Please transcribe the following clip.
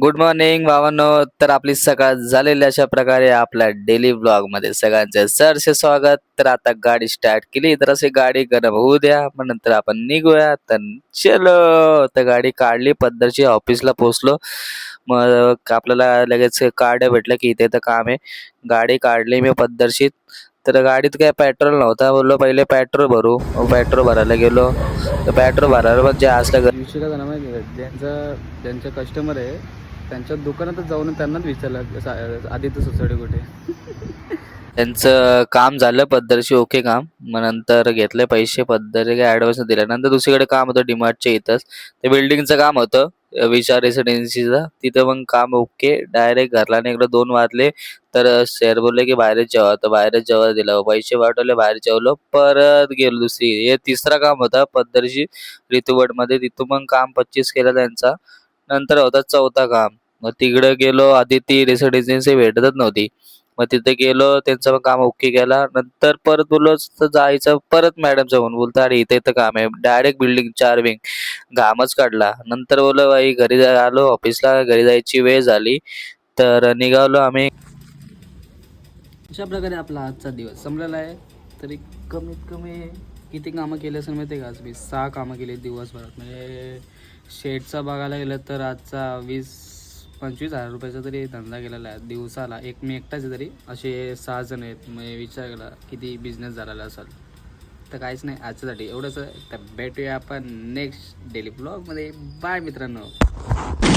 Good morning भावांनो. तर आपली सकाळ झालेली अशा प्रकारे आपल्या डेली ब्लॉग मध्ये सगळ्यांचे सरसे स्वागत. तर आता गाडी स्टार्ट केली तर असे गाडी गरम होऊ द्या, मग नंतर आपण निघूया. तर चलो, तर गाडी काढली, पद्धतशी ऑफिसला पोहोचलो. मग आपल्याला लगेच कार्ड भेटलं की इथे तर काम आहे. गाडी काढली मी पद्धतशीर. तर गाडीत काय पेट्रोल नव्हता, बोललो पहिले पेट्रोल भरू. मग पेट्रोल भरायला गेलो. तर पेट्रोल भरायला म्हणजे असलं दिवशी काय झालं माहिती आहे का, ज्यांचं कस्टमर आहे त्यांच्या दुकानातच जाऊन त्यांनाच विचारलं आदित्य सोसायटी कुठे. त्यांचं काम झालं पद्धतशीर, ओके काम. मग नंतर घेतले पैसे पद्धती, काय ॲडव्हान्स दिला. नंतर दुसरीकडे काम होतं डीमार्टच्या इथंच, ते बिल्डिंगचं काम होतं विचार रेसिडेन्सीचं. तिथं मग काम ओके. डायरेक्ट घरला निघलो 2 वाजले. तर सर बोलले की बाहेरच जेवा, तर बाहेरच जेवायला दिलं. पैसे पाठवले, बाहेर जेवलो. परत गेलो दुसरी, हे तिसरा काम होता पद्धतशीर ऋतुवडमध्ये. तिथून मग काम 25 केलं त्यांचा. नंतर होता चौथा काम. मग तिकडं गेलो, आदिती रेसिडेन्सी भेटतच नव्हती. मग तिथे गेलो, त्यांचं पण काम ओके केला. नंतर परत बोललो तर जायचं, परत मॅडम जाऊन बोलता अरे इथे इथं काम आहे. डायरेक्ट बिल्डिंग 4 विंग, घामच काढला. नंतर बोललो बाई घरी आलो ऑफिसला, घरी जायची वेळ झाली. तर निघालो आम्ही. अशा प्रकारे आपला आजचा दिवस संपलेला आहे. तरी कमीत कमी किती कामं केली असेल माहिती आहे का? आज मी 6 कामं केली दिवसभरात. म्हणजे शेडचा बघायला गेलं तर आजचा 20-25 हजार रुपयाचा तरी धंदा केलेला आहे दिवसाला. मी एकटाच आहे, तरी असे 6 जण आहेत. मग विचार केला किती बिझनेस झालेला असेल. तर काहीच नाही आजच्यासाठी एवढंच. तर भेटूया आपण नेक्स्ट डेली ब्लॉगमध्ये. बाय मित्रांनो.